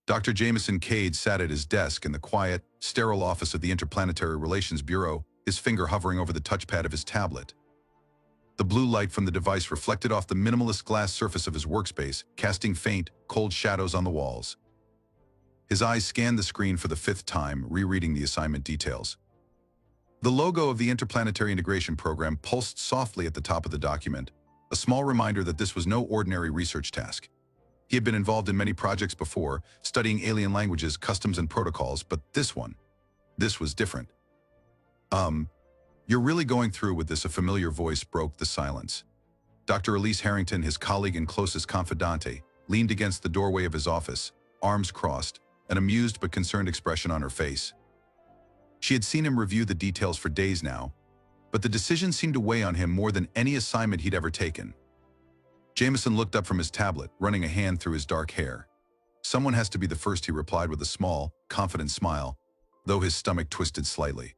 Dr. Jameson Cade sat at his desk in the quiet, sterile office of the Interplanetary Relations Bureau, his finger hovering over the touchpad of his tablet. The blue light from the device reflected off the minimalist glass surface of his workspace, casting faint, cold shadows on the walls. His eyes scanned the screen for the fifth time, rereading the assignment details. The logo of the Interplanetary Integration Program pulsed softly at the top of the document, a small reminder that this was no ordinary research task. He had been involved in many projects before, studying alien languages, customs, and protocols, but this was different. You're really going through with this, a familiar voice broke the silence. Dr. Elise Harrington, his colleague and closest confidante, leaned against the doorway of his office, arms crossed, an amused but concerned expression on her face. She had seen him review the details for days now, but the decision seemed to weigh on him more than any assignment he'd ever taken. Jameson looked up from his tablet, running a hand through his dark hair. "Someone has to be the first," he replied with a small, confident smile, though his stomach twisted slightly.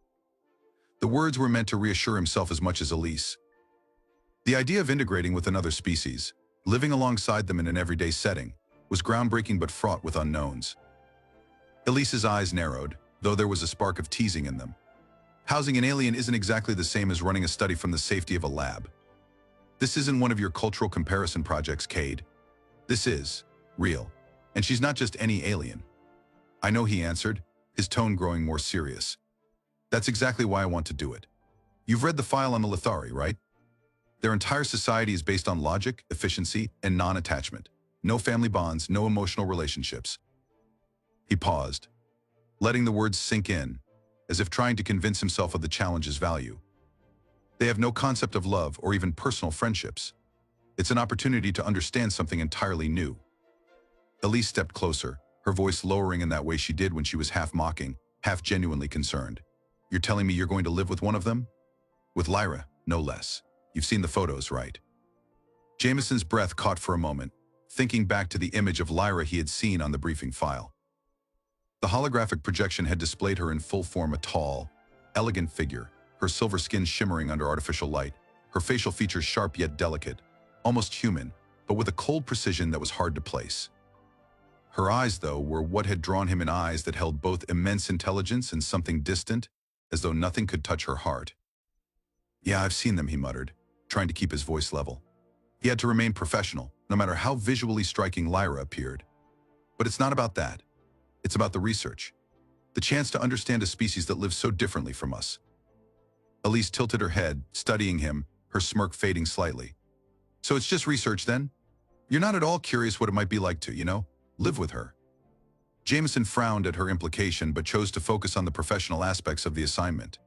The words were meant to reassure himself as much as Elise. The idea of integrating with another species, living alongside them in an everyday setting, was groundbreaking but fraught with unknowns. Elise's eyes narrowed, though there was a spark of teasing in them. Housing an alien isn't exactly the same as running a study from the safety of a lab. This isn't one of your cultural comparison projects, Cade. This is real. And she's not just any alien. "I know," he answered, his tone growing more serious. "That's exactly why I want to do it. You've read the file on the Lithari, right? Their entire society is based on logic, efficiency, and non-attachment. No family bonds, no emotional relationships." He paused, letting the words sink in, as if trying to convince himself of the challenge's value. They have no concept of love or even personal friendships. It's an opportunity to understand something entirely new. Elise stepped closer, her voice lowering in that way she did when she was half mocking, half genuinely concerned. "You're telling me you're going to live with one of them?" "With Lyra, no less. You've seen the photos, right?" Jameson's breath caught for a moment, thinking back to the image of Lyra he had seen on the briefing file. The holographic projection had displayed her in full form, a tall, elegant figure, her silver skin shimmering under artificial light, her facial features sharp yet delicate, almost human, but with a cold precision that was hard to place. Her eyes, though, were what had drawn him, in eyes that held both immense intelligence and something distant, as though nothing could touch her heart. "Yeah, I've seen them," he muttered, trying to keep his voice level. He had to remain professional, no matter how visually striking Lyra appeared. "But it's not about that. It's about the research. The chance to understand a species that lives so differently from us." Elise tilted her head, studying him, her smirk fading slightly. "So it's just research then? You're not at all curious what it might be like to, live with her?" Jameson frowned at her implication but chose to focus on the professional aspects of the assignment.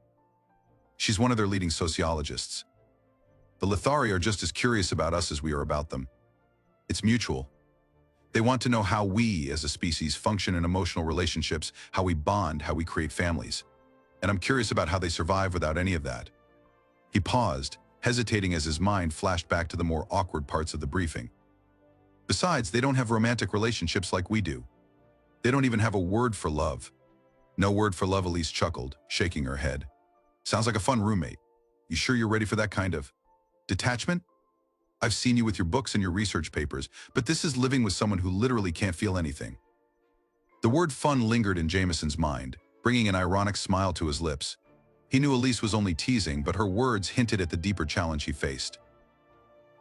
"She's one of their leading sociologists. The Lithari are just as curious about us as we are about them. It's mutual. They want to know how we, as a species, function in emotional relationships, how we bond, how we create families. And I'm curious about how they survive without any of that." He paused, hesitating as his mind flashed back to the more awkward parts of the briefing. "Besides, they don't have romantic relationships like we do. They don't even have a word for love." "No word for love," Elise chuckled, shaking her head. "Sounds like a fun roommate. You sure you're ready for that kind of detachment? I've seen you with your books and your research papers, but this is living with someone who literally can't feel anything." The word fun lingered in Jameson's mind, bringing an ironic smile to his lips. He knew Elise was only teasing, but her words hinted at the deeper challenge he faced.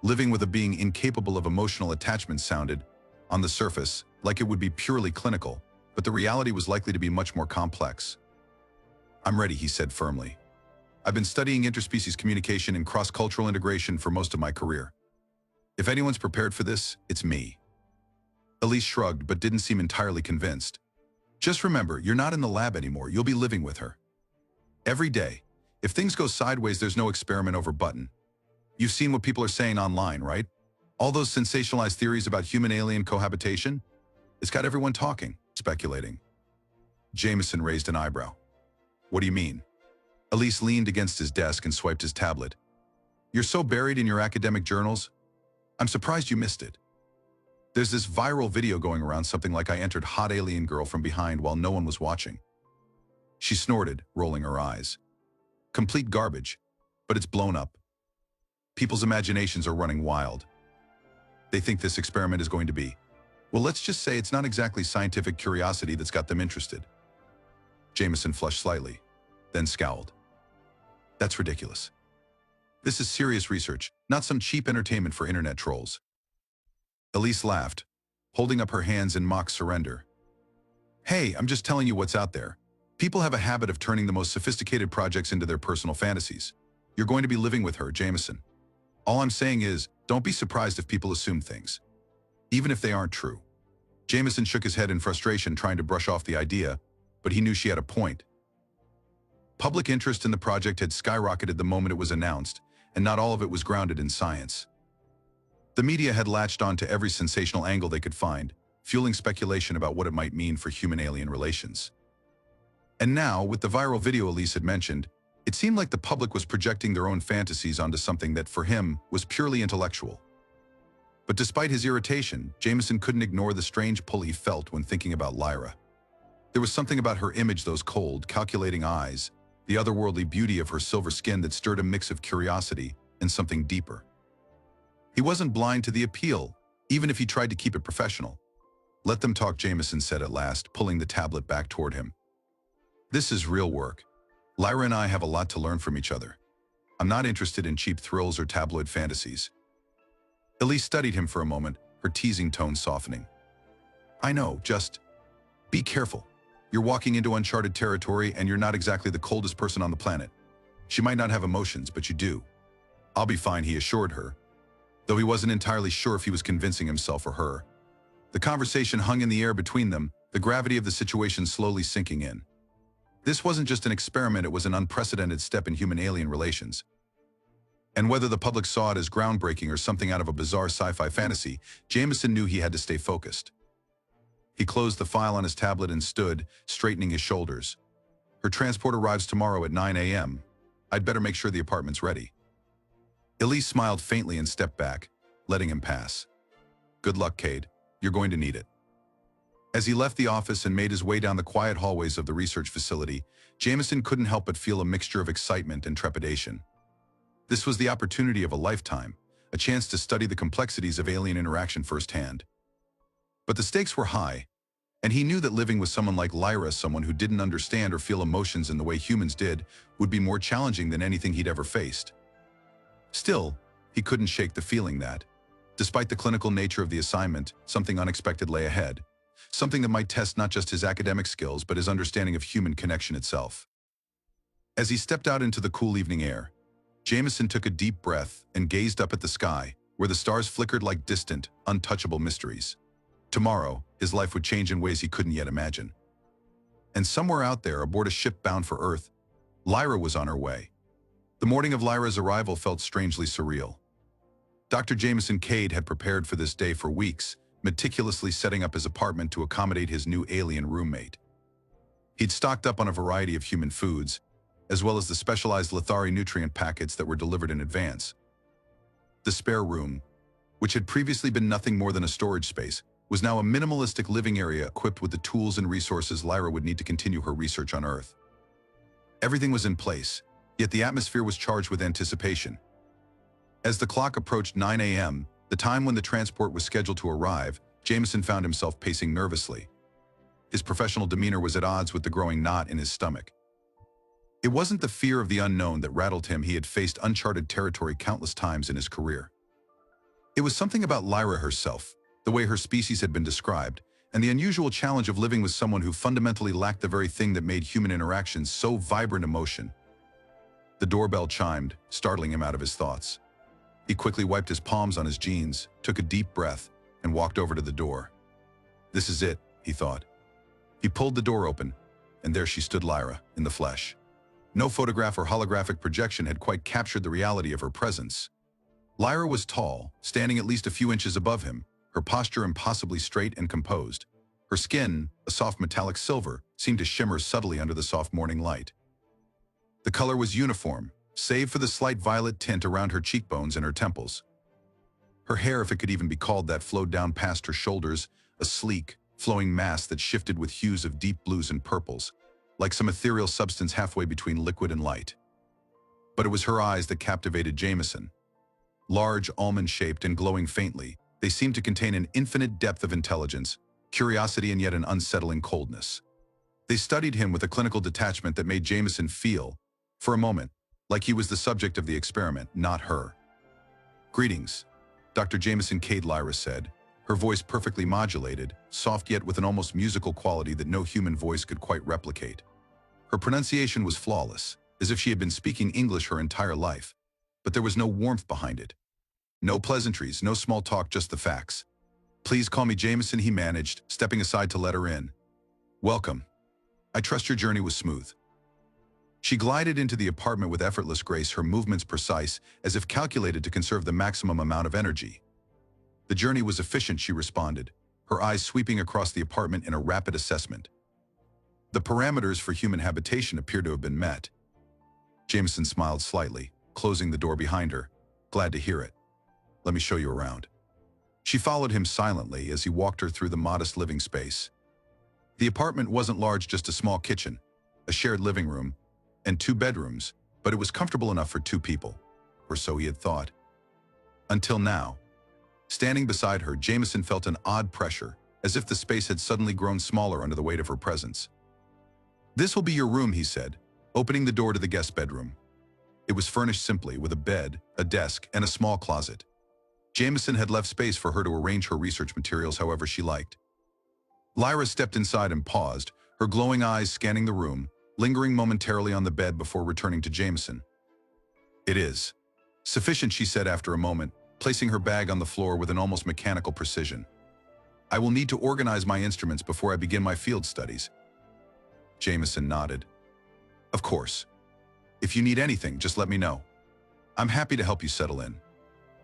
Living with a being incapable of emotional attachment sounded, on the surface, like it would be purely clinical, but the reality was likely to be much more complex. "I'm ready," he said firmly. "I've been studying interspecies communication and cross-cultural integration for most of my career. If anyone's prepared for this, it's me." Elise shrugged but didn't seem entirely convinced. "Just remember, you're not in the lab anymore. You'll be living with her. Every day. If things go sideways, there's no experiment over button. You've seen what people are saying online, right? All those sensationalized theories about human-alien cohabitation? It's got everyone talking, speculating." Jameson raised an eyebrow. "What do you mean?" Elise leaned against his desk and swiped his tablet. "You're so buried in your academic journals. I'm surprised you missed it. There's this viral video going around, something like I entered hot alien girl from behind while no one was watching." She snorted, rolling her eyes. "Complete garbage, but it's blown up. People's imaginations are running wild. They think this experiment is going to be Well, let's just say it's not exactly scientific curiosity that's got them interested. Jameson flushed slightly, then scowled. That's ridiculous. This is serious research, not some cheap entertainment for internet trolls. Elise laughed, holding up her hands in mock surrender. Hey, I'm just telling you what's out there. People have a habit of turning the most sophisticated projects into their personal fantasies. You're going to be living with her, Jameson. All I'm saying is, don't be surprised if people assume things, even if they aren't true. Jameson shook his head in frustration, trying to brush off the idea, but he knew she had a point. Public interest in the project had skyrocketed the moment it was announced, and not all of it was grounded in science. The media had latched on to every sensational angle they could find, fueling speculation about what it might mean for human-alien relations. And now, with the viral video Elise had mentioned, it seemed like the public was projecting their own fantasies onto something that, for him, was purely intellectual. But despite his irritation, Jameson couldn't ignore the strange pull he felt when thinking about Lyra. There was something about her image, those cold, calculating eyes, the otherworldly beauty of her silver skin that stirred a mix of curiosity and something deeper. He wasn't blind to the appeal, even if he tried to keep it professional. Let them talk, Jameson said at last, pulling the tablet back toward him. This is real work. Lyra and I have a lot to learn from each other. I'm not interested in cheap thrills or tabloid fantasies. Elise studied him for a moment, her teasing tone softening. I know, just be careful. You're walking into uncharted territory and you're not exactly the coldest person on the planet. She might not have emotions, but you do. I'll be fine, he assured her, though he wasn't entirely sure if he was convincing himself or her. The conversation hung in the air between them, the gravity of the situation slowly sinking in. This wasn't just an experiment, it was an unprecedented step in human-alien relations. And whether the public saw it as groundbreaking or something out of a bizarre sci-fi fantasy, Jameson knew he had to stay focused. He closed the file on his tablet and stood, straightening his shoulders. Her transport arrives tomorrow at 9 a.m. I'd better make sure the apartment's ready. Elise smiled faintly and stepped back, letting him pass. Good luck, Cade. You're going to need it. As he left the office and made his way down the quiet hallways of the research facility, Jameson couldn't help but feel a mixture of excitement and trepidation. This was the opportunity of a lifetime, a chance to study the complexities of alien interaction firsthand. But the stakes were high, and he knew that living with someone like Lyra, someone who didn't understand or feel emotions in the way humans did, would be more challenging than anything he'd ever faced. Still, he couldn't shake the feeling that, despite the clinical nature of the assignment, something unexpected lay ahead. Something that might test not just his academic skills, but his understanding of human connection itself. As he stepped out into the cool evening air, Jameson took a deep breath and gazed up at the sky, where the stars flickered like distant, untouchable mysteries. Tomorrow, his life would change in ways he couldn't yet imagine. And somewhere out there, aboard a ship bound for Earth, Lyra was on her way. The morning of Lyra's arrival felt strangely surreal. Dr. Jameson Cade had prepared for this day for weeks, meticulously setting up his apartment to accommodate his new alien roommate. He'd stocked up on a variety of human foods, as well as the specialized Lithari nutrient packets that were delivered in advance. The spare room, which had previously been nothing more than a storage space, was now a minimalistic living area equipped with the tools and resources Lyra would need to continue her research on Earth. Everything was in place, yet the atmosphere was charged with anticipation. As the clock approached 9 a.m., the time when the transport was scheduled to arrive, Jameson found himself pacing nervously. His professional demeanor was at odds with the growing knot in his stomach. It wasn't the fear of the unknown that rattled him. He had faced uncharted territory countless times in his career. It was something about Lyra herself, the way her species had been described, and the unusual challenge of living with someone who fundamentally lacked the very thing that made human interactions so vibrant emotion. The doorbell chimed, startling him out of his thoughts. He quickly wiped his palms on his jeans, took a deep breath, and walked over to the door. This is it, he thought. He pulled the door open, and there she stood, Lyra, in the flesh. No photograph or holographic projection had quite captured the reality of her presence. Lyra was tall, standing at least a few inches above him, her posture impossibly straight and composed. Her skin, a soft metallic silver, seemed to shimmer subtly under the soft morning light. The color was uniform, save for the slight violet tint around her cheekbones and her temples. Her hair, if it could even be called that, flowed down past her shoulders, a sleek, flowing mass that shifted with hues of deep blues and purples, like some ethereal substance halfway between liquid and light. But it was her eyes that captivated Jameson. Large, almond-shaped and glowing faintly, They seemed to contain an infinite depth of intelligence, curiosity, and yet an unsettling coldness. They studied him with a clinical detachment that made Jameson feel, for a moment, like he was the subject of the experiment, not her. "Greetings, Dr. Jameson," Cade Lyra said, her voice perfectly modulated, soft yet with an almost musical quality that no human voice could quite replicate. Her pronunciation was flawless, as if she had been speaking English her entire life, but there was no warmth behind it. No pleasantries, no small talk, just the facts. "Please call me Jameson," he managed, stepping aside to let her in. "Welcome. I trust your journey was smooth." She glided into the apartment with effortless grace, her movements precise, as if calculated to conserve the maximum amount of energy. "The journey was efficient," she responded, her eyes sweeping across the apartment in a rapid assessment. "The parameters for human habitation appear to have been met." Jameson smiled slightly, closing the door behind her. "Glad to hear it. Let me show you around." She followed him silently as he walked her through the modest living space. The apartment wasn't large, just a small kitchen, a shared living room, and 2 bedrooms, but it was comfortable enough for 2 people, or so he had thought. Until now. Standing beside her, Jameson felt an odd pressure, as if the space had suddenly grown smaller under the weight of her presence. "This will be your room," he said, opening the door to the guest bedroom. It was furnished simply, with a bed, a desk, and a small closet. Jameson had left space for her to arrange her research materials however she liked. Lyra stepped inside and paused, her glowing eyes scanning the room, lingering momentarily on the bed before returning to Jameson. "It is sufficient," she said after a moment, placing her bag on the floor with an almost mechanical precision. "I will need to organize my instruments before I begin my field studies." Jameson nodded. "Of course. If you need anything, just let me know. I'm happy to help you settle in."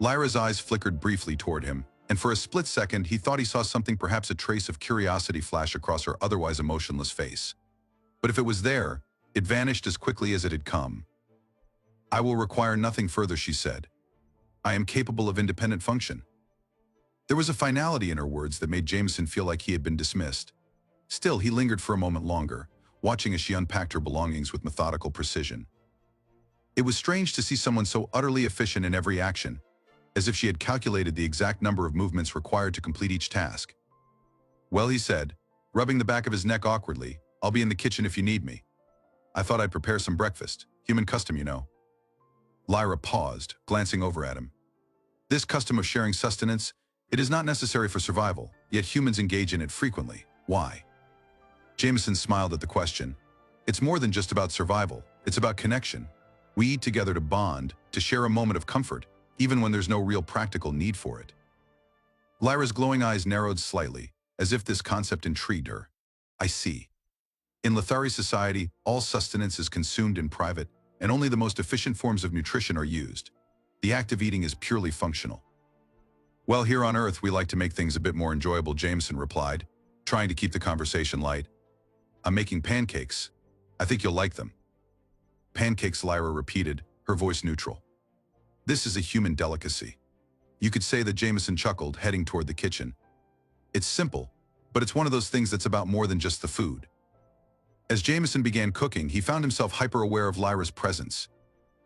Lyra's eyes flickered briefly toward him, and for a split second he thought he saw something, perhaps a trace of curiosity, flash across her otherwise emotionless face. But if it was there, it vanished as quickly as it had come. "I will require nothing further," she said. "I am capable of independent function." There was a finality in her words that made Jameson feel like he had been dismissed. Still, he lingered for a moment longer, watching as she unpacked her belongings with methodical precision. It was strange to see someone so utterly efficient in every action, as if she had calculated the exact number of movements required to complete each task. "Well," he said, rubbing the back of his neck awkwardly, "I'll be in the kitchen if you need me. I thought I'd prepare some breakfast. Human custom, you know." Lyra paused, glancing over at him. "This custom of sharing sustenance, it is not necessary for survival, yet humans engage in it frequently. Why?" Jameson smiled at the question. "It's more than just about survival. It's about connection. We eat together to bond, to share a moment of comfort, even when there's no real practical need for it." Lyra's glowing eyes narrowed slightly, as if this concept intrigued her. "I see. In Lithari society, all sustenance is consumed in private, and only the most efficient forms of nutrition are used. The act of eating is purely functional." "Well, here on Earth, we like to make things a bit more enjoyable," Jameson replied, trying to keep the conversation light. "I'm making pancakes. I think you'll like them." "Pancakes," Lyra repeated, her voice neutral. "This is a human delicacy." You could say that Jameson chuckled, heading toward the kitchen. "It's simple, but it's one of those things that's about more than just the food." As Jameson began cooking, he found himself hyper-aware of Lyra's presence.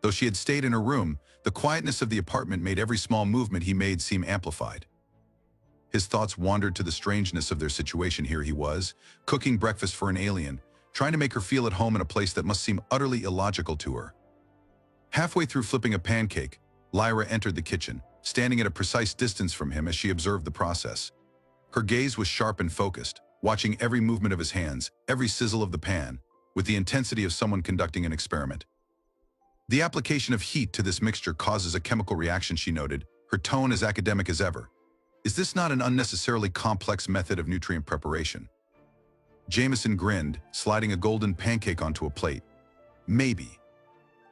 Though she had stayed in her room, the quietness of the apartment made every small movement he made seem amplified. His thoughts wandered to the strangeness of their situation. Here he was, cooking breakfast for an alien, trying to make her feel at home in a place that must seem utterly illogical to her. Halfway through flipping a pancake, Lyra entered the kitchen, standing at a precise distance from him as she observed the process. Her gaze was sharp and focused, watching every movement of his hands, every sizzle of the pan, with the intensity of someone conducting an experiment. "The application of heat to this mixture causes a chemical reaction," she noted, her tone as academic as ever. "Is this not an unnecessarily complex method of nutrient preparation?" Jameson grinned, sliding a golden pancake onto a plate. "Maybe.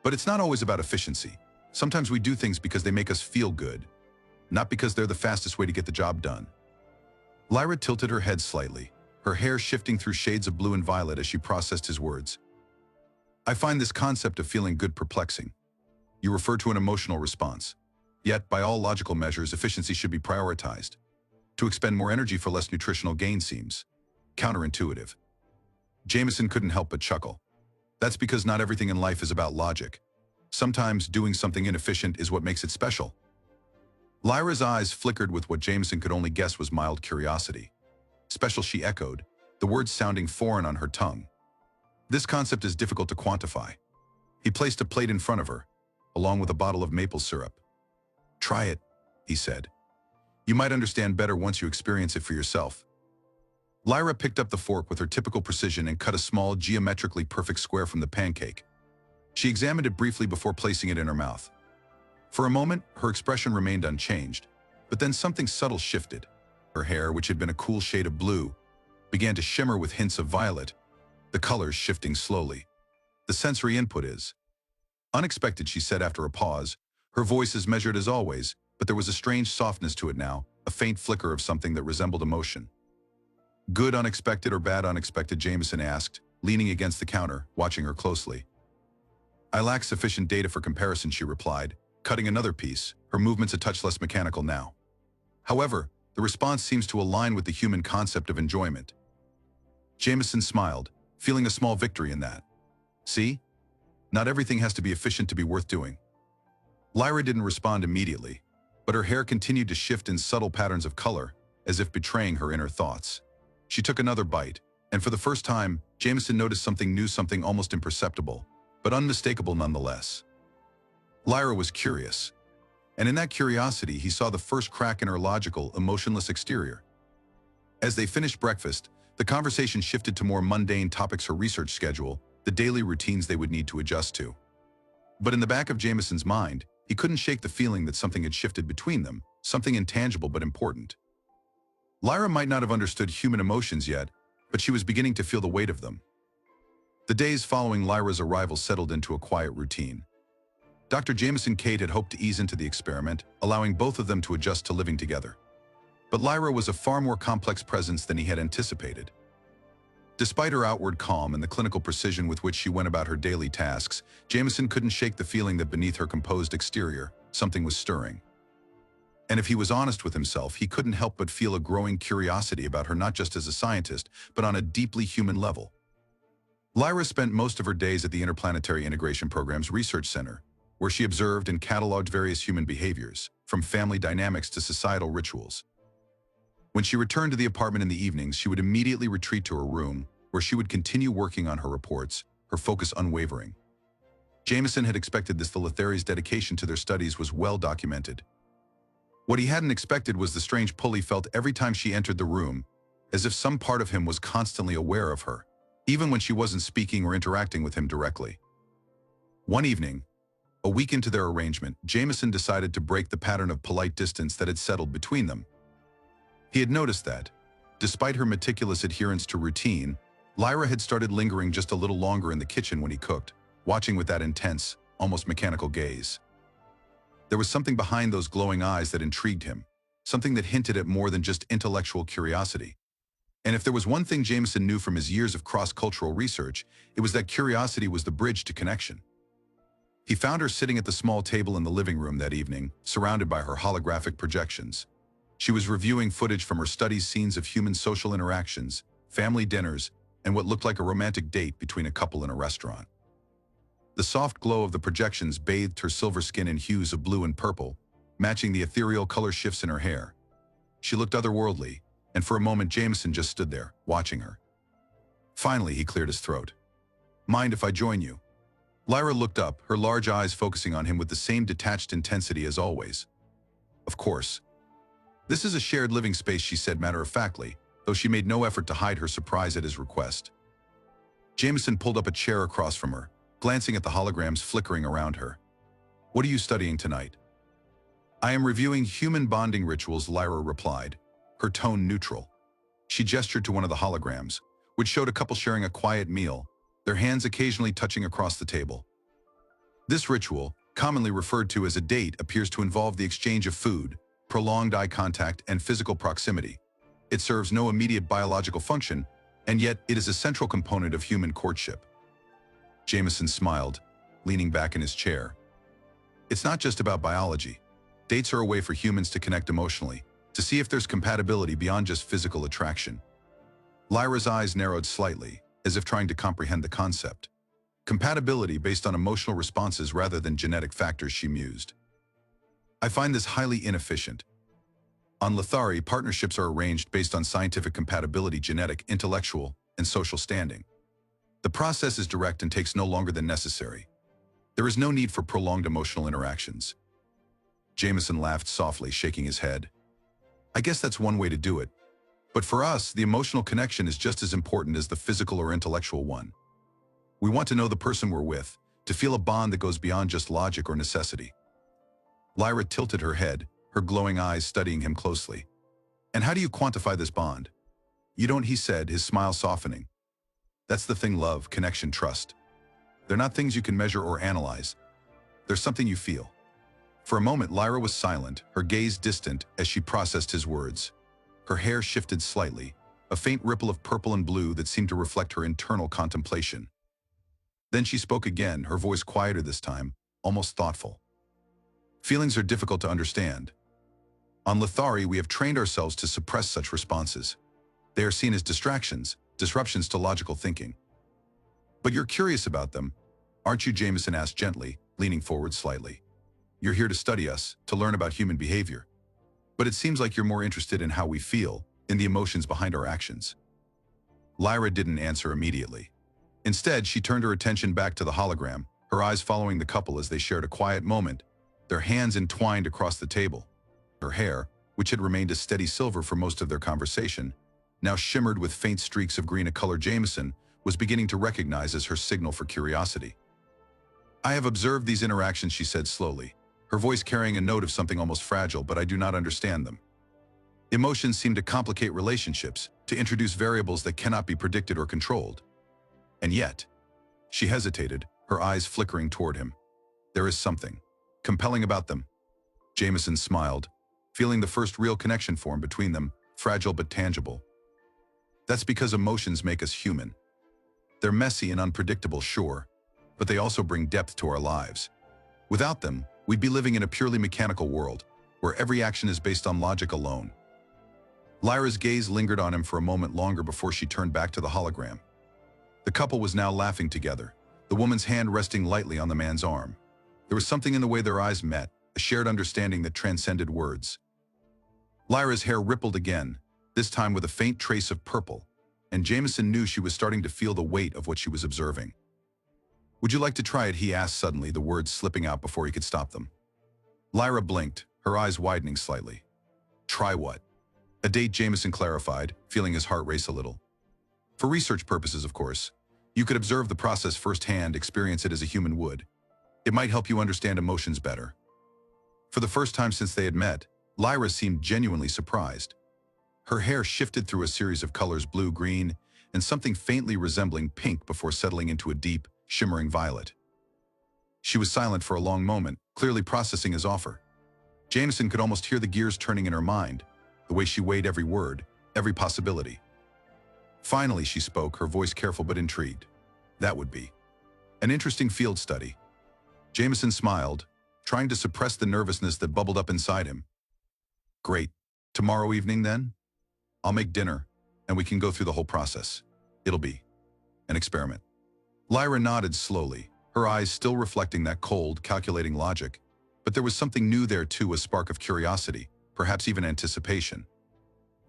But it's not always about efficiency. Sometimes we do things because they make us feel good, not because they're the fastest way to get the job done." Lyra tilted her head slightly, her hair shifting through shades of blue and violet as she processed his words. "I find this concept of feeling good perplexing. You refer to an emotional response. Yet, by all logical measures, efficiency should be prioritized. To expend more energy for less nutritional gain seems counterintuitive." Jameson couldn't help but chuckle. "That's because not everything in life is about logic. Sometimes doing something inefficient is what makes it special." Lyra's eyes flickered with what Jameson could only guess was mild curiosity. Special, she echoed, the words sounding foreign on her tongue. This concept is difficult to quantify. He placed a plate in front of her, along with a bottle of maple syrup. Try it, he said. You might understand better once you experience it for yourself. Lyra picked up the fork with her typical precision and cut a small, geometrically perfect square from the pancake. She examined it briefly before placing it in her mouth. For a moment, her expression remained unchanged, but then something subtle shifted. Her hair, which had been a cool shade of blue, began to shimmer with hints of violet, the colors shifting slowly. The sensory input is unexpected, she said after a pause, her voice as measured as always, but there was a strange softness to it now, a faint flicker of something that resembled emotion. Good unexpected or bad unexpected, Jameson asked, leaning against the counter, watching her closely. I lack sufficient data for comparison, she replied, cutting another piece, her movements a touch less mechanical now. However, the response seems to align with the human concept of enjoyment. Jameson smiled, feeling a small victory in that. See? Not everything has to be efficient to be worth doing. Lyra didn't respond immediately, but her hair continued to shift in subtle patterns of color, as if betraying her inner thoughts. She took another bite, and for the first time, Jameson noticed something new, something almost imperceptible, but unmistakable nonetheless. Lyra was curious, and in that curiosity he saw the first crack in her logical, emotionless exterior. As they finished breakfast, the conversation shifted to more mundane topics: her research schedule, the daily routines they would need to adjust to. But in the back of Jameson's mind, he couldn't shake the feeling that something had shifted between them, something intangible but important. Lyra might not have understood human emotions yet, but she was beginning to feel the weight of them. The days following Lyra's arrival settled into a quiet routine. Dr. Jameson and Kate had hoped to ease into the experiment, allowing both of them to adjust to living together. But Lyra was a far more complex presence than he had anticipated. Despite her outward calm and the clinical precision with which she went about her daily tasks, Jameson couldn't shake the feeling that beneath her composed exterior, something was stirring. And if he was honest with himself, he couldn't help but feel a growing curiosity about her, not just as a scientist, but on a deeply human level. Lyra spent most of her days at the Interplanetary Integration Program's Research Center, where she observed and cataloged various human behaviors, from family dynamics to societal rituals. When she returned to the apartment in the evenings, she would immediately retreat to her room, where she would continue working on her reports, her focus unwavering. Jameson had expected this. The Lithari's dedication to their studies was well documented. What he hadn't expected was the strange pull he felt every time she entered the room, as if some part of him was constantly aware of her, even when she wasn't speaking or interacting with him directly. One evening, a week into their arrangement, Jameson decided to break the pattern of polite distance that had settled between them. He had noticed that, despite her meticulous adherence to routine, Lyra had started lingering just a little longer in the kitchen when he cooked, watching with that intense, almost mechanical gaze. There was something behind those glowing eyes that intrigued him, something that hinted at more than just intellectual curiosity. And if there was one thing Jameson knew from his years of cross-cultural research, it was that curiosity was the bridge to connection. He found her sitting at the small table in the living room that evening, surrounded by her holographic projections. She was reviewing footage from her studies, scenes of human social interactions, family dinners, and what looked like a romantic date between a couple in a restaurant. The soft glow of the projections bathed her silver skin in hues of blue and purple, matching the ethereal color shifts in her hair. She looked otherworldly, and for a moment Jameson just stood there, watching her. Finally, he cleared his throat. Mind if I join you? Lyra looked up, her large eyes focusing on him with the same detached intensity as always. Of course. This is a shared living space, she said matter-of-factly, though she made no effort to hide her surprise at his request. Jameson pulled up a chair across from her, glancing at the holograms flickering around her. What are you studying tonight? I am reviewing human bonding rituals, Lyra replied, her tone neutral. She gestured to one of the holograms, which showed a couple sharing a quiet meal, their hands occasionally touching across the table. This ritual, commonly referred to as a date, appears to involve the exchange of food, prolonged eye contact, and physical proximity. It serves no immediate biological function, and yet it is a central component of human courtship. Jameson smiled, leaning back in his chair. It's not just about biology. Dates are a way for humans to connect emotionally, to see if there's compatibility beyond just physical attraction. Lyra's eyes narrowed slightly, as if trying to comprehend the concept. Compatibility based on emotional responses rather than genetic factors, she mused. I find this highly inefficient. On Lithari, partnerships are arranged based on scientific compatibility, genetic, intellectual, and social standing. The process is direct and takes no longer than necessary. There is no need for prolonged emotional interactions. Jameson laughed softly, shaking his head. I guess that's one way to do it. But for us, the emotional connection is just as important as the physical or intellectual one. We want to know the person we're with, to feel a bond that goes beyond just logic or necessity. Lyra tilted her head, her glowing eyes studying him closely. And how do you quantify this bond? You don't, he said, his smile softening. That's the thing: love, connection, trust. They're not things you can measure or analyze. They're something you feel. For a moment, Lyra was silent, her gaze distant as she processed his words. Her hair shifted slightly, a faint ripple of purple and blue that seemed to reflect her internal contemplation. Then she spoke again, her voice quieter this time, almost thoughtful. Feelings are difficult to understand. On Lithari, we have trained ourselves to suppress such responses. They are seen as distractions, disruptions to logical thinking. But you're curious about them, aren't you? Jameson asked gently, leaning forward slightly. You're here to study us, to learn about human behavior. But it seems like you're more interested in how we feel, in the emotions behind our actions. Lyra didn't answer immediately. Instead, she turned her attention back to the hologram, her eyes following the couple as they shared a quiet moment, their hands entwined across the table. Her hair, which had remained a steady silver for most of their conversation, now shimmered with faint streaks of green, a color Jameson was beginning to recognize as her signal for curiosity. I have observed these interactions, she said slowly, her voice carrying a note of something almost fragile, but I do not understand them. Emotions seem to complicate relationships, to introduce variables that cannot be predicted or controlled. And yet, she hesitated, her eyes flickering toward him. There is something compelling about them. Jameson smiled, feeling the first real connection form between them, fragile but tangible. That's because emotions make us human. They're messy and unpredictable, sure, but they also bring depth to our lives. Without them, we'd be living in a purely mechanical world, where every action is based on logic alone. Lyra's gaze lingered on him for a moment longer before she turned back to the hologram. The couple was now laughing together, the woman's hand resting lightly on the man's arm. There was something in the way their eyes met, a shared understanding that transcended words. Lyra's hair rippled again, this time with a faint trace of purple, and Jameson knew she was starting to feel the weight of what she was observing. Would you like to try it? He asked suddenly, the words slipping out before he could stop them. Lyra blinked, her eyes widening slightly. Try what? A date, Jameson clarified, feeling his heart race a little. For research purposes, of course. You could observe the process firsthand, experience it as a human would. It might help you understand emotions better. For the first time since they had met, Lyra seemed genuinely surprised. Her hair shifted through a series of colors: blue, green, and something faintly resembling pink before settling into a deep, shimmering violet. She was silent for a long moment, clearly processing his offer. Jameson could almost hear the gears turning in her mind, the way she weighed every word, every possibility. Finally, she spoke, her voice careful but intrigued. That would be an interesting field study. Jameson smiled, trying to suppress the nervousness that bubbled up inside him. Great. Tomorrow evening, then? I'll make dinner, and we can go through the whole process. It'll be an experiment. Lyra nodded slowly, her eyes still reflecting that cold, calculating logic, but there was something new there too, a spark of curiosity, perhaps even anticipation.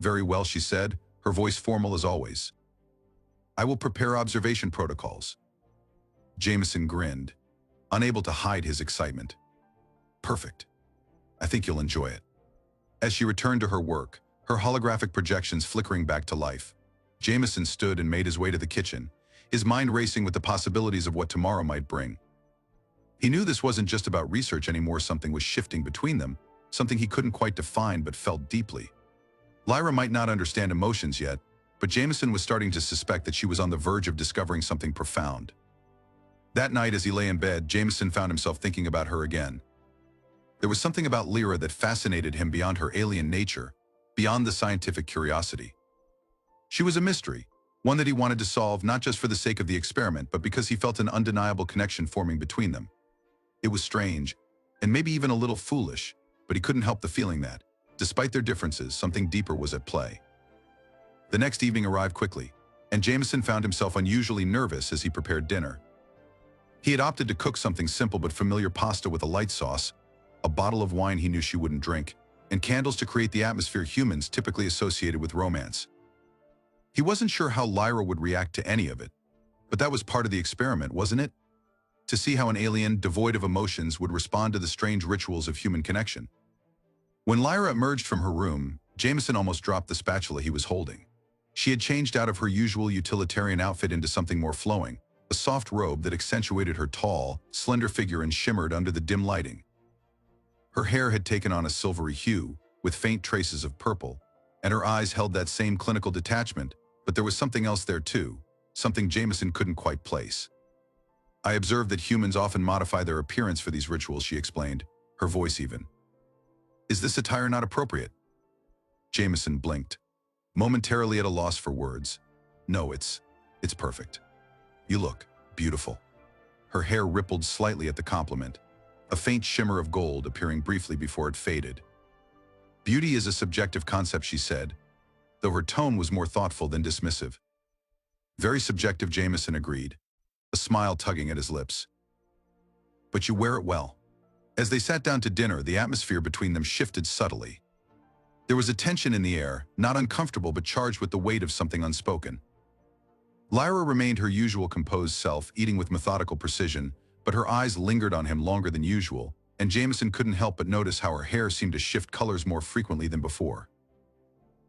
Very well, she said, her voice formal as always. I will prepare observation protocols. Jameson grinned, unable to hide his excitement. Perfect. I think you'll enjoy it. As she returned to her work, her holographic projections flickering back to life, Jameson stood and made his way to the kitchen, his mind racing with the possibilities of what tomorrow might bring. He knew this wasn't just about research anymore. Something was shifting between them, something he couldn't quite define but felt deeply. Lyra might not understand emotions yet, but Jameson was starting to suspect that she was on the verge of discovering something profound. That night, as he lay in bed, Jameson found himself thinking about her again. There was something about Lyra that fascinated him beyond her alien nature, beyond the scientific curiosity. She was a mystery, one that he wanted to solve not just for the sake of the experiment, but because he felt an undeniable connection forming between them. It was strange, and maybe even a little foolish, but he couldn't help the feeling that, despite their differences, something deeper was at play. The next evening arrived quickly, and Jameson found himself unusually nervous as he prepared dinner. He had opted to cook something simple but familiar: pasta with a light sauce, a bottle of wine he knew she wouldn't drink, and candles to create the atmosphere humans typically associated with romance. He wasn't sure how Lyra would react to any of it, but that was part of the experiment, wasn't it? To see how an alien, devoid of emotions, would respond to the strange rituals of human connection. When Lyra emerged from her room, Jameson almost dropped the spatula he was holding. She had changed out of her usual utilitarian outfit into something more flowing, a soft robe that accentuated her tall, slender figure and shimmered under the dim lighting. Her hair had taken on a silvery hue, with faint traces of purple, and her eyes held that same clinical detachment, but there was something else there too, something Jameson couldn't quite place. I observed that humans often modify their appearance for these rituals, she explained, her voice even. Is this attire not appropriate? Jameson blinked, momentarily at a loss for words. No, it's perfect. You look beautiful. Her hair rippled slightly at the compliment, a faint shimmer of gold appearing briefly before it faded. Beauty is a subjective concept, she said, though her tone was more thoughtful than dismissive. Very subjective, Jameson agreed, a smile tugging at his lips. But you wear it well. As they sat down to dinner, the atmosphere between them shifted subtly. There was a tension in the air, not uncomfortable but charged with the weight of something unspoken. Lyra remained her usual composed self, eating with methodical precision, but her eyes lingered on him longer than usual, and Jameson couldn't help but notice how her hair seemed to shift colors more frequently than before.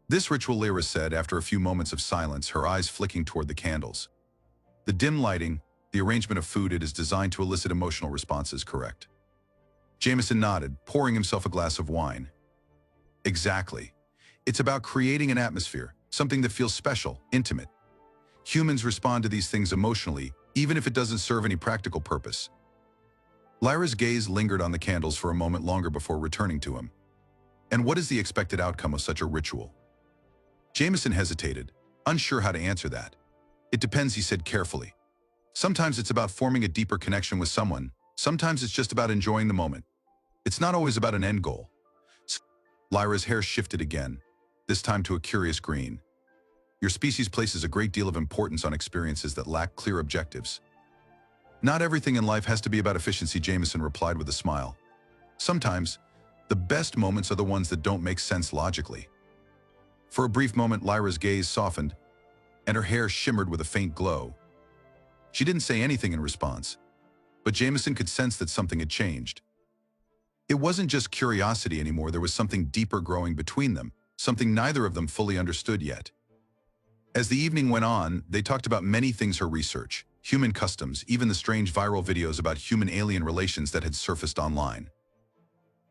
This ritual, Lyra said after a few moments of silence, her eyes flicking toward the candles. The dim lighting, the arrangement of food, it is designed to elicit emotional responses, correct? Jameson nodded, pouring himself a glass of wine. Exactly. It's about creating an atmosphere, something that feels special, intimate. Humans respond to these things emotionally, even if it doesn't serve any practical purpose. Lyra's gaze lingered on the candles for a moment longer before returning to him. And what is the expected outcome of such a ritual? Jameson hesitated, unsure how to answer that. It depends, he said carefully. Sometimes it's about forming a deeper connection with someone. Sometimes it's just about enjoying the moment. It's not always about an end goal. Lyra's hair shifted again, this time to a curious green. Your species places a great deal of importance on experiences that lack clear objectives. Not everything in life has to be about efficiency, Jameson replied with a smile. Sometimes, the best moments are the ones that don't make sense logically. For a brief moment, Lyra's gaze softened, and her hair shimmered with a faint glow. She didn't say anything in response, but Jameson could sense that something had changed. It wasn't just curiosity anymore, there was something deeper growing between them, something neither of them fully understood yet. As the evening went on, they talked about many things: her research, human customs, even the strange viral videos about human-alien relations that had surfaced online.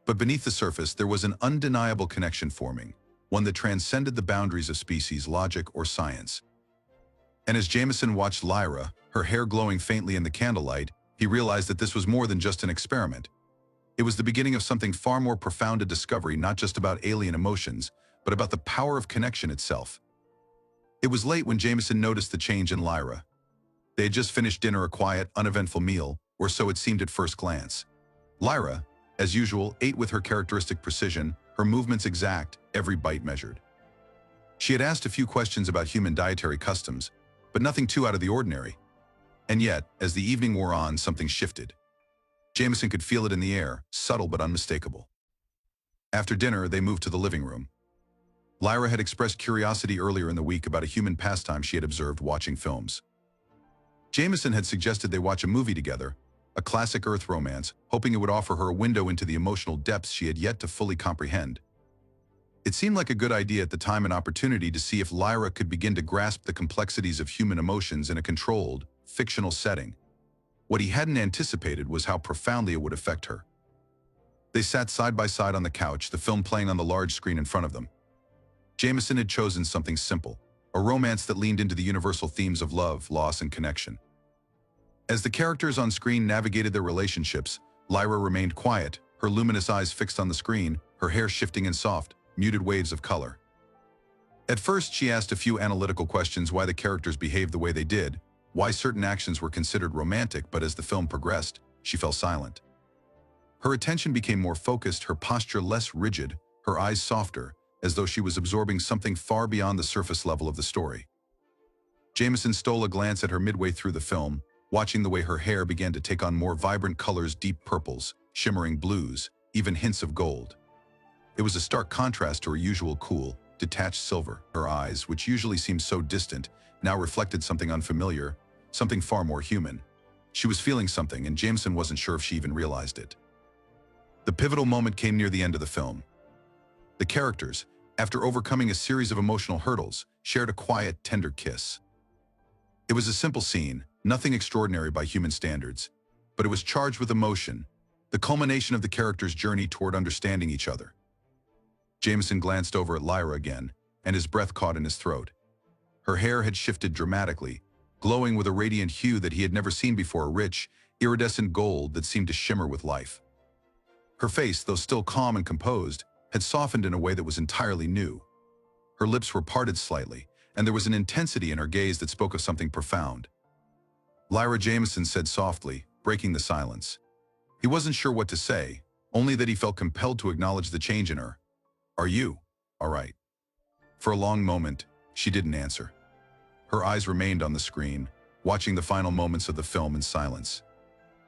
But beneath the surface, there was an undeniable connection forming, one that transcended the boundaries of species, logic, or science. And as Jameson watched Lyra, her hair glowing faintly in the candlelight, he realized that this was more than just an experiment. It was the beginning of something far more profound, a discovery not just about alien emotions, but about the power of connection itself. It was late when Jameson noticed the change in Lyra. They had just finished dinner, a quiet, uneventful meal, or so it seemed at first glance. Lyra, as usual, ate with her characteristic precision, her movements exact, every bite measured. She had asked a few questions about human dietary customs, but nothing too out of the ordinary. And yet, as the evening wore on, something shifted. Jameson could feel it in the air, subtle but unmistakable. After dinner, they moved to the living room. Lyra had expressed curiosity earlier in the week about a human pastime she had observed: watching films. Jameson had suggested they watch a movie together, a classic Earth romance, hoping it would offer her a window into the emotional depths she had yet to fully comprehend. It seemed like a good idea at the time, an opportunity to see if Lyra could begin to grasp the complexities of human emotions in a controlled, fictional setting. What he hadn't anticipated was how profoundly it would affect her. They sat side by side on the couch, the film playing on the large screen in front of them. Jameson had chosen something simple, a romance that leaned into the universal themes of love, loss, and connection. As the characters on screen navigated their relationships, Lyra remained quiet, her luminous eyes fixed on the screen, her hair shifting in soft, muted waves of color. At first, she asked a few analytical questions: why the characters behaved the way they did, why certain actions were considered romantic, but as the film progressed, she fell silent. Her attention became more focused, her posture less rigid, her eyes softer, as though she was absorbing something far beyond the surface level of the story. Jameson stole a glance at her midway through the film, watching the way her hair began to take on more vibrant colors: deep purples, shimmering blues, even hints of gold. It was a stark contrast to her usual cool, detached silver. Her eyes, which usually seemed so distant, now reflected something unfamiliar, something far more human. She was feeling something, and Jameson wasn't sure if she even realized it. The pivotal moment came near the end of the film. The characters, after overcoming a series of emotional hurdles, shared a quiet, tender kiss. It was a simple scene, nothing extraordinary by human standards, but it was charged with emotion, the culmination of the characters' journey toward understanding each other. Jameson glanced over at Lyra again, and his breath caught in his throat. Her hair had shifted dramatically, glowing with a radiant hue that he had never seen before, a rich, iridescent gold that seemed to shimmer with life. Her face, though still calm and composed, had softened in a way that was entirely new. Her lips were parted slightly, and there was an intensity in her gaze that spoke of something profound. Lyra, Jameson said softly, breaking the silence. He wasn't sure what to say, only that he felt compelled to acknowledge the change in her. "Are you all right?" For a long moment, she didn't answer. Her eyes remained on the screen, watching the final moments of the film in silence.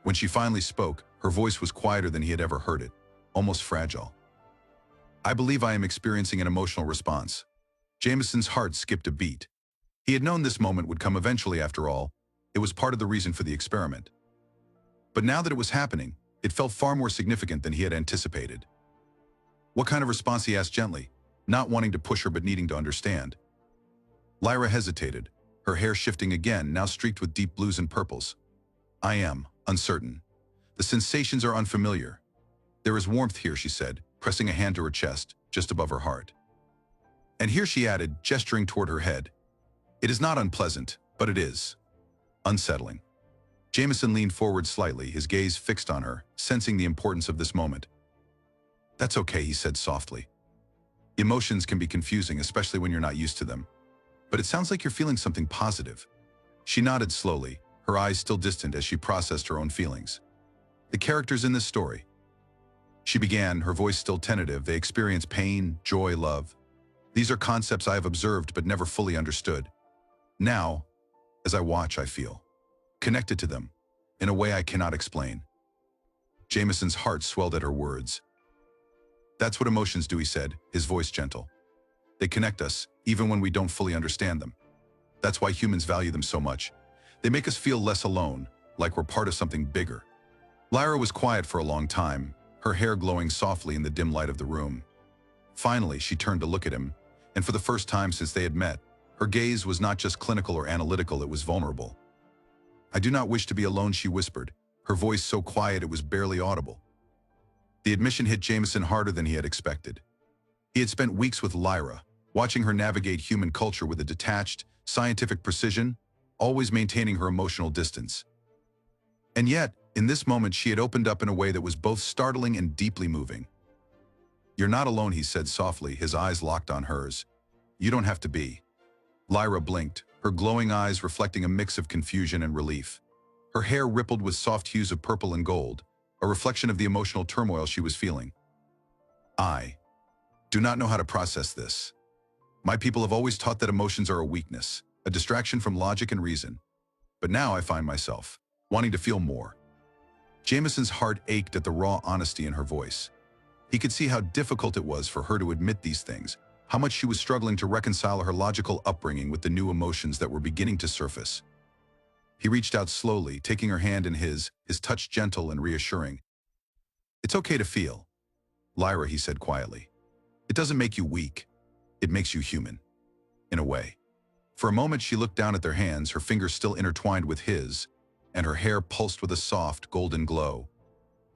When she finally spoke, her voice was quieter than he had ever heard it, almost fragile. "I believe I am experiencing an emotional response." Jameson's heart skipped a beat. He had known this moment would come eventually. After all, it was part of the reason for the experiment. But now that it was happening, it felt far more significant than he had anticipated. "What kind of response?" he asked gently, not wanting to push her but needing to understand. Lyra hesitated, her hair shifting again, now streaked with deep blues and purples. "I am uncertain. The sensations are unfamiliar. There is warmth here," she said, pressing a hand to her chest, just above her heart. "And here," she added, gesturing toward her head. "It is not unpleasant, but it is unsettling." Jameson leaned forward slightly, his gaze fixed on her, sensing the importance of this moment. "That's okay," he said softly. "Emotions can be confusing, especially when you're not used to them. But it sounds like you're feeling something positive." She nodded slowly, her eyes still distant as she processed her own feelings. "The characters in this story," she began, her voice still tentative, "they experience pain, joy, love. These are concepts I have observed but never fully understood. Now, as I watch, I feel connected to them in a way I cannot explain." Jameson's heart swelled at her words. "That's what emotions do," he said, his voice gentle. "They connect us, even when we don't fully understand them. That's why humans value them so much. They make us feel less alone, like we're part of something bigger." Lyra was quiet for a long time, her hair glowing softly in the dim light of the room. Finally, she turned to look at him, and for the first time since they had met, her gaze was not just clinical or analytical, it was vulnerable. "I do not wish to be alone," she whispered, her voice so quiet it was barely audible. The admission hit Jameson harder than he had expected. He had spent weeks with Lyra, watching her navigate human culture with a detached, scientific precision, always maintaining her emotional distance. And yet, in this moment, she had opened up in a way that was both startling and deeply moving. "You're not alone," he said softly, his eyes locked on hers. "You don't have to be." Lyra blinked, her glowing eyes reflecting a mix of confusion and relief. Her hair rippled with soft hues of purple and gold, a reflection of the emotional turmoil she was feeling. "I do not know how to process this. My people have always taught that emotions are a weakness, a distraction from logic and reason. But now I find myself wanting to feel more." Jameson's heart ached at the raw honesty in her voice. He could see how difficult it was for her to admit these things, how much she was struggling to reconcile her logical upbringing with the new emotions that were beginning to surface. He reached out slowly, taking her hand in his touch gentle and reassuring. "It's okay to feel, Lyra," he said quietly. "It doesn't make you weak. It makes you human, in a way." For a moment she looked down at their hands, her fingers still intertwined with his, and her hair pulsed with a soft, golden glow.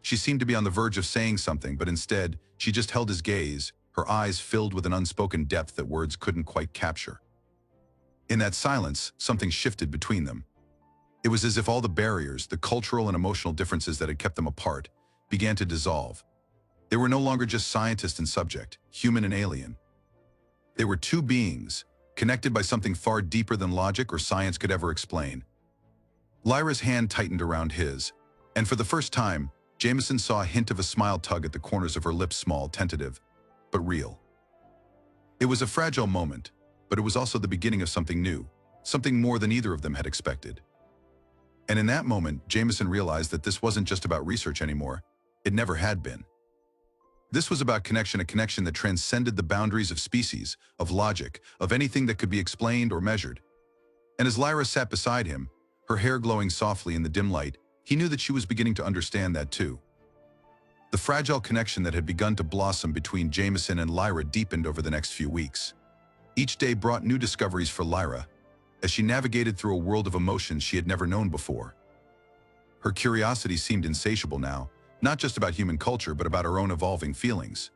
She seemed to be on the verge of saying something, but instead, she just held his gaze, her eyes filled with an unspoken depth that words couldn't quite capture. In that silence, something shifted between them. It was as if all the barriers, the cultural and emotional differences that had kept them apart, began to dissolve. They were no longer just scientist and subject, human and alien. They were two beings, connected by something far deeper than logic or science could ever explain. Lyra's hand tightened around his, and for the first time, Jameson saw a hint of a smile tug at the corners of her lips, small, tentative, but real. It was a fragile moment, but it was also the beginning of something new, something more than either of them had expected. And in that moment, Jameson realized that this wasn't just about research anymore. It never had been. This was about connection, a connection that transcended the boundaries of species, of logic, of anything that could be explained or measured. And as Lyra sat beside him, her hair glowing softly in the dim light, he knew that she was beginning to understand that too. The fragile connection that had begun to blossom between Jameson and Lyra deepened over the next few weeks. Each day brought new discoveries for Lyra, as she navigated through a world of emotions she had never known before. Her curiosity seemed insatiable now, not just about human culture, but about her own evolving feelings.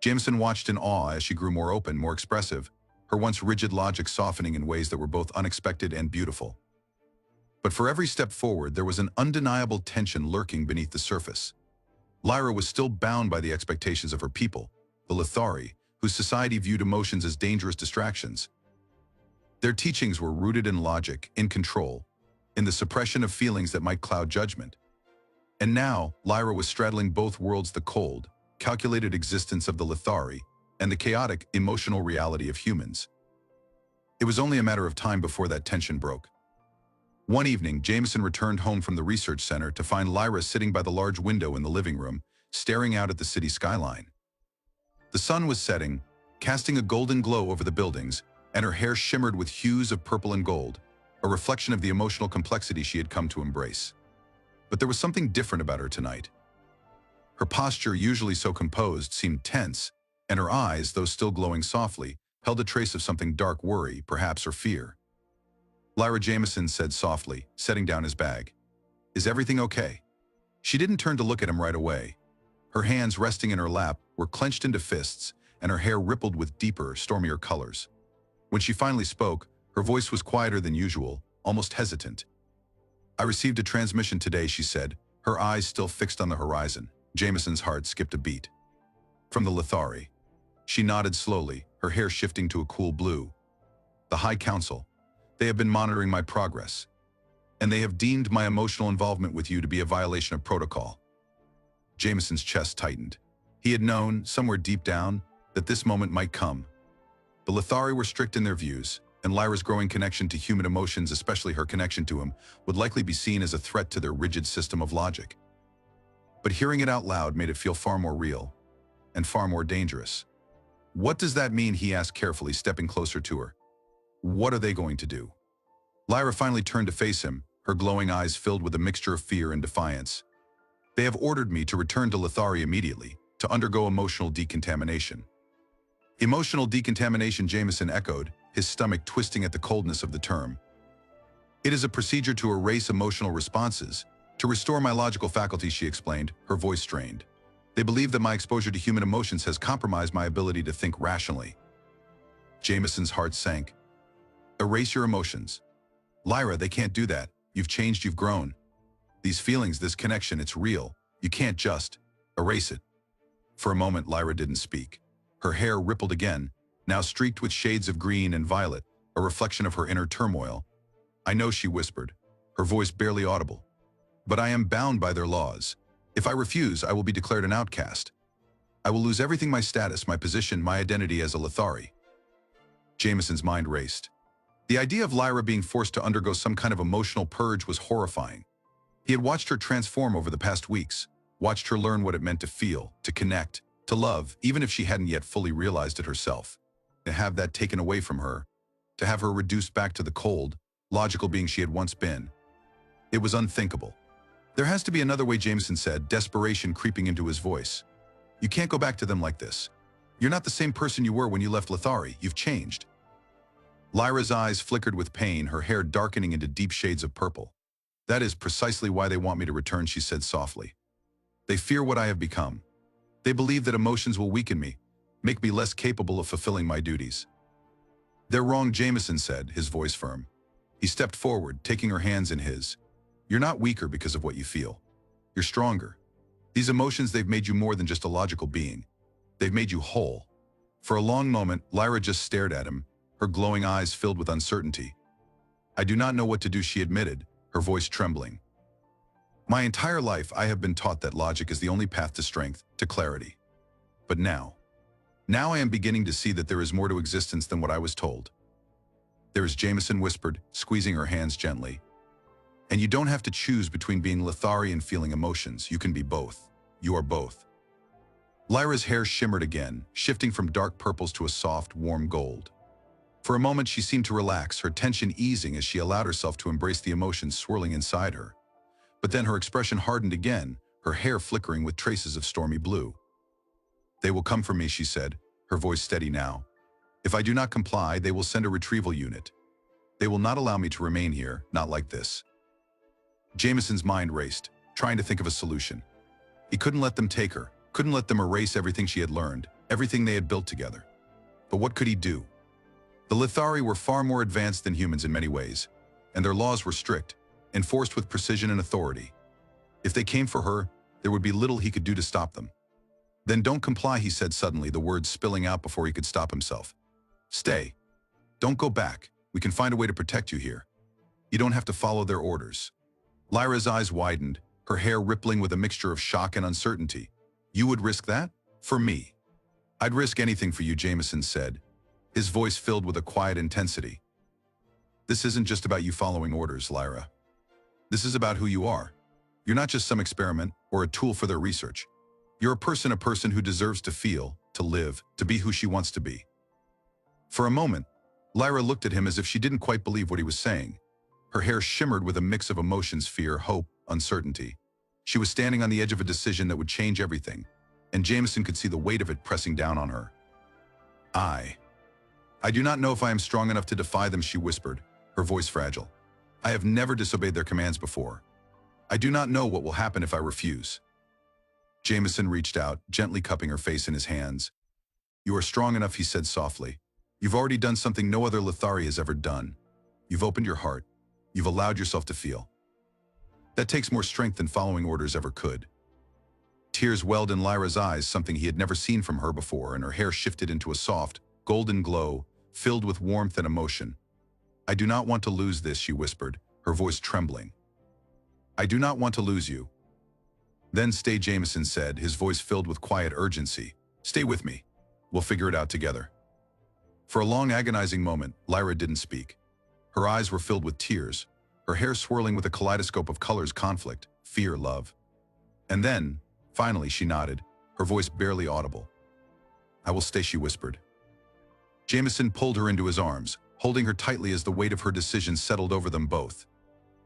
Jameson watched in awe as she grew more open, more expressive, her once rigid logic softening in ways that were both unexpected and beautiful. But for every step forward, there was an undeniable tension lurking beneath the surface. Lyra was still bound by the expectations of her people, the Lithari, whose society viewed emotions as dangerous distractions. Their teachings were rooted in logic, in control, in the suppression of feelings that might cloud judgment. And now, Lyra was straddling both worlds, the cold, calculated existence of the Lithari and the chaotic, emotional reality of humans. It was only a matter of time before that tension broke. One evening, Jameson returned home from the research center to find Lyra sitting by the large window in the living room, staring out at the city skyline. The sun was setting, casting a golden glow over the buildings, and her hair shimmered with hues of purple and gold, a reflection of the emotional complexity she had come to embrace. But there was something different about her tonight. Her posture, usually so composed, seemed tense, and her eyes, though still glowing softly, held a trace of something dark: worry, perhaps, or fear. Lyra, Jameson said softly, setting down his bag. "Is everything okay?" She didn't turn to look at him right away. Her hands, resting in her lap, were clenched into fists, and her hair rippled with deeper, stormier colors. When she finally spoke, her voice was quieter than usual, almost hesitant. "I received a transmission today," she said, her eyes still fixed on the horizon. Jameson's heart skipped a beat. "From the Lithari." She nodded slowly, her hair shifting to a cool blue. "The High Council. They have been monitoring my progress, and they have deemed my emotional involvement with you to be a violation of protocol." Jameson's chest tightened. He had known, somewhere deep down, that this moment might come. The Lithari were strict in their views, and Lyra's growing connection to human emotions, especially her connection to him, would likely be seen as a threat to their rigid system of logic. But hearing it out loud made it feel far more real, and far more dangerous. "What does that mean?" he asked carefully, stepping closer to her. "What are they going to do?" Lyra finally turned to face him, her glowing eyes filled with a mixture of fear and defiance. "They have ordered me to return to Lithari immediately, to undergo emotional decontamination." "Emotional decontamination," Jameson echoed, his stomach twisting at the coldness of the term. "It is a procedure to erase emotional responses, to restore my logical faculties," she explained, her voice strained. "They believe that my exposure to human emotions has compromised my ability to think rationally." Jameson's heart sank. "Erase your emotions." "Lyra, they can't do that. You've changed, you've grown. These feelings, this connection, it's real. You can't just erase it." For a moment, Lyra didn't speak. Her hair rippled again, now streaked with shades of green and violet, a reflection of her inner turmoil. "I know," she whispered, her voice barely audible. "But I am bound by their laws. If I refuse, I will be declared an outcast. I will lose everything: my status, my position, my identity as a Lithari." Jameson's mind raced. The idea of Lyra being forced to undergo some kind of emotional purge was horrifying. He had watched her transform over the past weeks, watched her learn what it meant to feel, to connect, to love, even if she hadn't yet fully realized it herself. To have that taken away from her, to have her reduced back to the cold, logical being she had once been. It was unthinkable. "There has to be another way," Jameson said, desperation creeping into his voice. "You can't go back to them like this. You're not the same person you were when you left Lithari. You've changed." Lyra's eyes flickered with pain, her hair darkening into deep shades of purple. "That is precisely why they want me to return," she said softly. "They fear what I have become. They believe that emotions will weaken me, make me less capable of fulfilling my duties." "They're wrong," Jameson said, his voice firm. He stepped forward, taking her hands in his. "You're not weaker because of what you feel. You're stronger. These emotions, they've made you more than just a logical being. They've made you whole." For a long moment, Lyra just stared at him, her glowing eyes filled with uncertainty. "I do not know what to do," she admitted, her voice trembling. "My entire life I have been taught that logic is the only path to strength, to clarity. But now I am beginning to see that there is more to existence than what I was told." "There is," Jameson whispered, squeezing her hands gently. "And you don't have to choose between being Lithari and feeling emotions. You can be both. You are both." Lyra's hair shimmered again, shifting from dark purples to a soft, warm gold. For a moment, she seemed to relax, her tension easing as she allowed herself to embrace the emotions swirling inside her. But then her expression hardened again, her hair flickering with traces of stormy blue. "They will come for me," she said, her voice steady now. "If I do not comply, they will send a retrieval unit. They will not allow me to remain here, not like this." Jameson's mind raced, trying to think of a solution. He couldn't let them take her, couldn't let them erase everything she had learned, everything they had built together. But what could he do? The Lithari were far more advanced than humans in many ways, and their laws were strict, enforced with precision and authority. If they came for her, there would be little he could do to stop them. "Then don't comply," he said suddenly, the words spilling out before he could stop himself. "Stay. Don't go back. We can find a way to protect you here. You don't have to follow their orders." Lyra's eyes widened, her hair rippling with a mixture of shock and uncertainty. "You would risk that? For me?" "I'd risk anything for you," Jameson said, his voice filled with a quiet intensity. "This isn't just about you following orders, Lyra. This is about who you are. You're not just some experiment or a tool for their research. You're a person who deserves to feel, to live, to be who she wants to be." For a moment, Lyra looked at him as if she didn't quite believe what he was saying. Her hair shimmered with a mix of emotions: fear, hope, uncertainty. She was standing on the edge of a decision that would change everything, and Jameson could see the weight of it pressing down on her. I do not know if I am strong enough to defy them," she whispered, her voice fragile. "I have never disobeyed their commands before. I do not know what will happen if I refuse." Jameson reached out, gently cupping her face in his hands. "You are strong enough," he said softly. "You've already done something no other Lithari has ever done. You've opened your heart. You've allowed yourself to feel. That takes more strength than following orders ever could." Tears welled in Lyra's eyes, something he had never seen from her before, and her hair shifted into a soft, golden glow, filled with warmth and emotion. "I do not want to lose this," she whispered, her voice trembling. "I do not want to lose you." "Then stay," Jameson said, his voice filled with quiet urgency. "Stay with me. We'll figure it out together." For a long, agonizing moment, Lyra didn't speak. Her eyes were filled with tears, her hair swirling with a kaleidoscope of colors: conflict, fear, love. And then, finally, she nodded, her voice barely audible. "I will stay," she whispered. Jameson pulled her into his arms, holding her tightly as the weight of her decision settled over them both.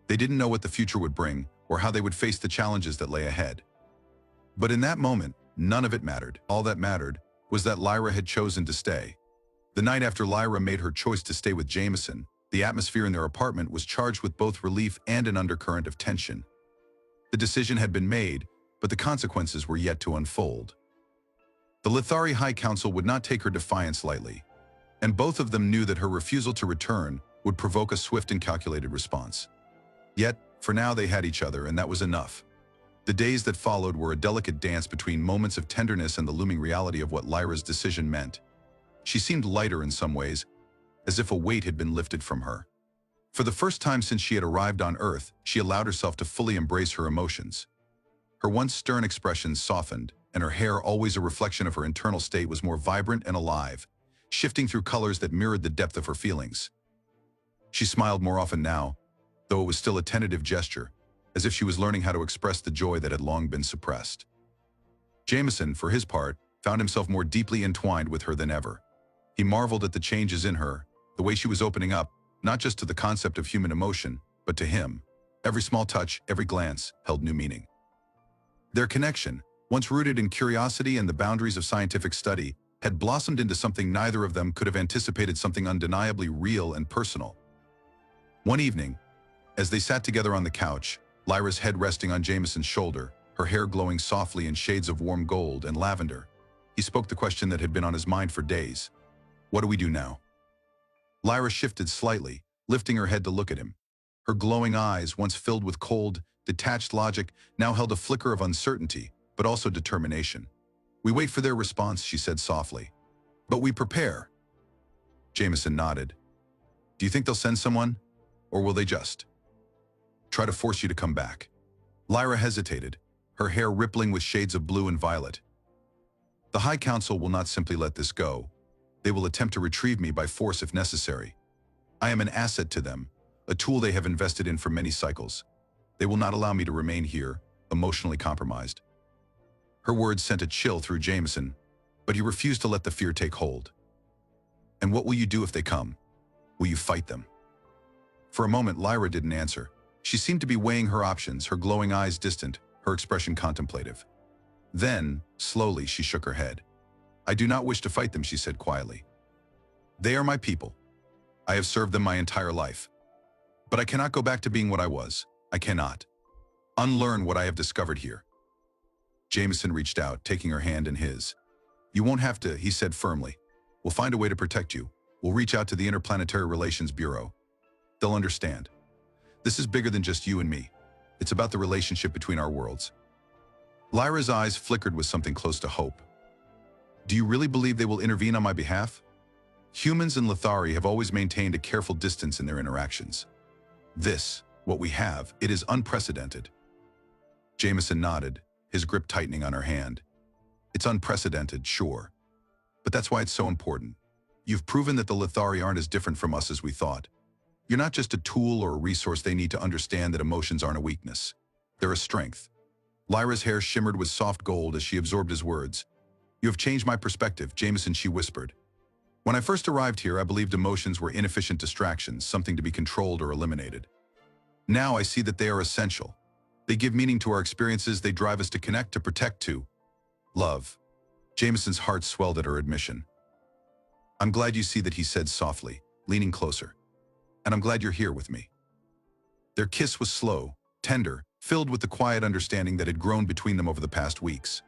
They didn't know what the future would bring, or how they would face the challenges that lay ahead. But in that moment, none of it mattered. All that mattered was that Lyra had chosen to stay. The night after Lyra made her choice to stay with Jameson, the atmosphere in their apartment was charged with both relief and an undercurrent of tension. The decision had been made, but the consequences were yet to unfold. The Lithari High Council would not take her defiance lightly, and both of them knew that her refusal to return would provoke a swift and calculated response. Yet, for now they had each other, and that was enough. The days that followed were a delicate dance between moments of tenderness and the looming reality of what Lyra's decision meant. She seemed lighter in some ways, as if a weight had been lifted from her. For the first time since she had arrived on Earth, she allowed herself to fully embrace her emotions. Her once stern expressions softened, and her hair, always a reflection of her internal state, was more vibrant and alive, shifting through colors that mirrored the depth of her feelings. She smiled more often now, though it was still a tentative gesture, as if she was learning how to express the joy that had long been suppressed. Jameson, for his part, found himself more deeply entwined with her than ever. He marveled at the changes in her, the way she was opening up, not just to the concept of human emotion, but to him. Every small touch, every glance, held new meaning. Their connection, once rooted in curiosity and the boundaries of scientific study, had blossomed into something neither of them could have anticipated, something undeniably real and personal. One evening, as they sat together on the couch, Lyra's head resting on Jameson's shoulder, her hair glowing softly in shades of warm gold and lavender, he spoke the question that had been on his mind for days. "What do we do now?" Lyra shifted slightly, lifting her head to look at him. Her glowing eyes, once filled with cold, detached logic, now held a flicker of uncertainty, but also determination. "We wait for their response," she said softly. "But we prepare." Jameson nodded. "Do you think they'll send someone? Or will they just try to force you to come back?" Lyra hesitated, her hair rippling with shades of blue and violet. "The High Council will not simply let this go. They will attempt to retrieve me by force if necessary. I am an asset to them, a tool they have invested in for many cycles. They will not allow me to remain here, emotionally compromised." Her words sent a chill through Jameson, but he refused to let the fear take hold. "And what will you do if they come? Will you fight them?" For a moment, Lyra didn't answer. She seemed to be weighing her options, her glowing eyes distant, her expression contemplative. Then, slowly, she shook her head. "I do not wish to fight them," she said quietly. "They are my people. I have served them my entire life. But I cannot go back to being what I was. I cannot unlearn what I have discovered here." Jameson reached out, taking her hand in his. "You won't have to," he said firmly. "We'll find a way to protect you. We'll reach out to the Interplanetary Relations Bureau. They'll understand. This is bigger than just you and me. It's about the relationship between our worlds." Lyra's eyes flickered with something close to hope. "Do you really believe they will intervene on my behalf? Humans and Lithari have always maintained a careful distance in their interactions. This, what we have, it is unprecedented." Jameson nodded, his grip tightening on her hand. "It's unprecedented, sure. But that's why it's so important. You've proven that the Lithari aren't as different from us as we thought. You're not just a tool or a resource they need to understand that emotions aren't a weakness. They're a strength." Lyra's hair shimmered with soft gold as she absorbed his words. "You have changed my perspective, Jameson," she whispered. "When I first arrived here, I believed emotions were inefficient distractions, something to be controlled or eliminated. Now I see that they are essential. They give meaning to our experiences, they drive us to connect, to protect, to love." Jameson's heart swelled at her admission. "I'm glad you see that," he said softly, leaning closer. "And I'm glad you're here with me." Their kiss was slow, tender, filled with the quiet understanding that had grown between them over the past weeks.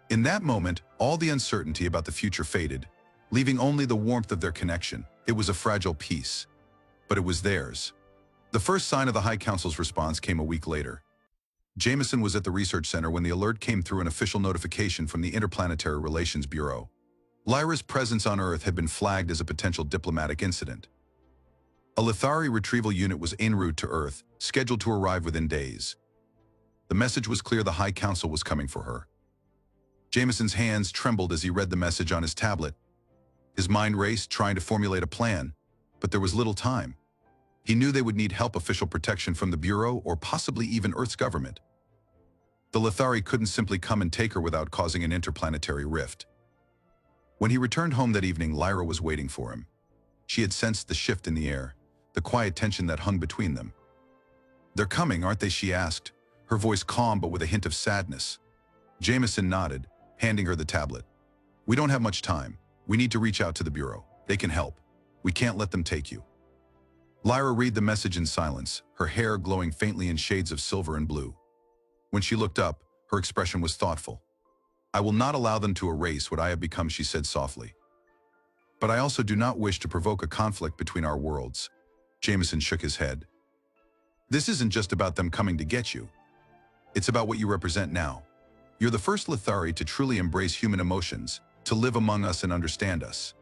In that moment, all the uncertainty about the future faded, leaving only the warmth of their connection. It was a fragile piece, but it was theirs. The first sign of the High Council's response came a week later. Jameson was at the research center when the alert came through an official notification from the Interplanetary Relations Bureau. Lyra's presence on Earth had been flagged as a potential diplomatic incident. A Lithari retrieval unit was en route to Earth, scheduled to arrive within days. The message was clear: the High Council was coming for her. Jameson's hands trembled as he read the message on his tablet. His mind raced, trying to formulate a plan, but there was little time. He knew they would need help, official protection from the Bureau, or possibly even Earth's government. The Lithari couldn't simply come and take her without causing an interplanetary rift. When he returned home that evening, Lyra was waiting for him. She had sensed the shift in the air, the quiet tension that hung between them. "They're coming, aren't they?" she asked, her voice calm but with a hint of sadness. Jameson nodded, handing her the tablet. "We don't have much time. We need to reach out to the Bureau. They can help. We can't let them take you." Lyra read the message in silence, her hair glowing faintly in shades of silver and blue. When she looked up, her expression was thoughtful. "I will not allow them to erase what I have become," she said softly. "But I also do not wish to provoke a conflict between our worlds." Jameson shook his head. "This isn't just about them coming to get you. It's about what you represent now. You're the first Lithari to truly embrace human emotions, to live among us and understand us.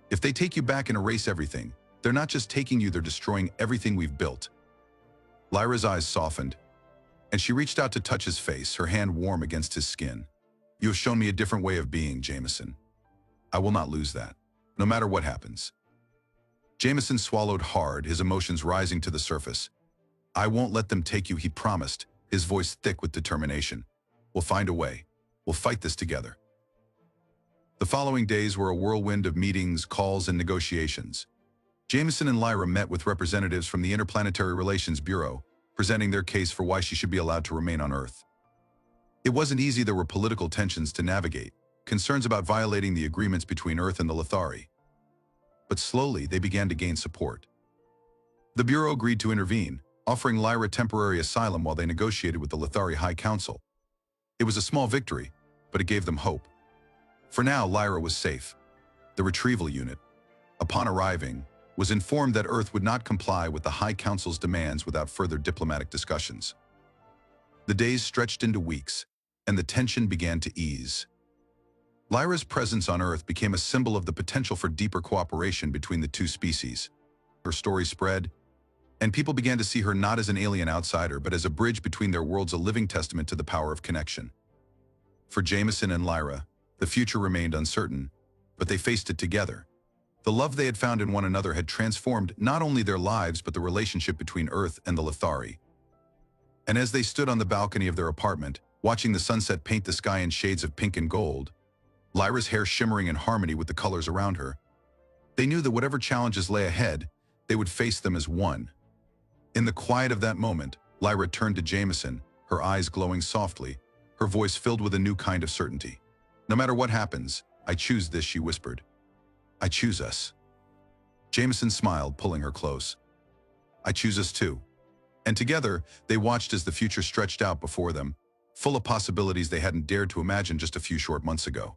If they take you back and erase everything, they're not just taking you, they're destroying everything we've built." Lyra's eyes softened, and she reached out to touch his face, her hand warm against his skin. "You have shown me a different way of being, Jameson. I will not lose that, no matter what happens." Jameson swallowed hard, his emotions rising to the surface. "I won't let them take you," he promised, his voice thick with determination. "We'll find a way. We'll fight this together." The following days were a whirlwind of meetings, calls, and negotiations. Jameson and Lyra met with representatives from the Interplanetary Relations Bureau, presenting their case for why she should be allowed to remain on Earth. It wasn't easy. There were political tensions to navigate, concerns about violating the agreements between Earth and the Lithari. But slowly, they began to gain support. The Bureau agreed to intervene, offering Lyra temporary asylum while they negotiated with the Lithari High Council. It was a small victory, but it gave them hope. For now, Lyra was safe. The retrieval unit, upon arriving, was informed that Earth would not comply with the High Council's demands without further diplomatic discussions. The days stretched into weeks, and the tension began to ease. Lyra's presence on Earth became a symbol of the potential for deeper cooperation between the two species. Her story spread, and people began to see her not as an alien outsider, but as a bridge between their worlds, a living testament to the power of connection. For Jameson and Lyra, the future remained uncertain, but they faced it together. The love they had found in one another had transformed not only their lives, but the relationship between Earth and the Lithari. And as they stood on the balcony of their apartment, watching the sunset paint the sky in shades of pink and gold, Lyra's hair shimmering in harmony with the colors around her. They knew that whatever challenges lay ahead, they would face them as one. In the quiet of that moment, Lyra turned to Jameson, her eyes glowing softly, her voice filled with a new kind of certainty. "No matter what happens, I choose this," she whispered. "I choose us." Jameson smiled, pulling her close. "I choose us too." And together, they watched as the future stretched out before them, full of possibilities they hadn't dared to imagine just a few short months ago.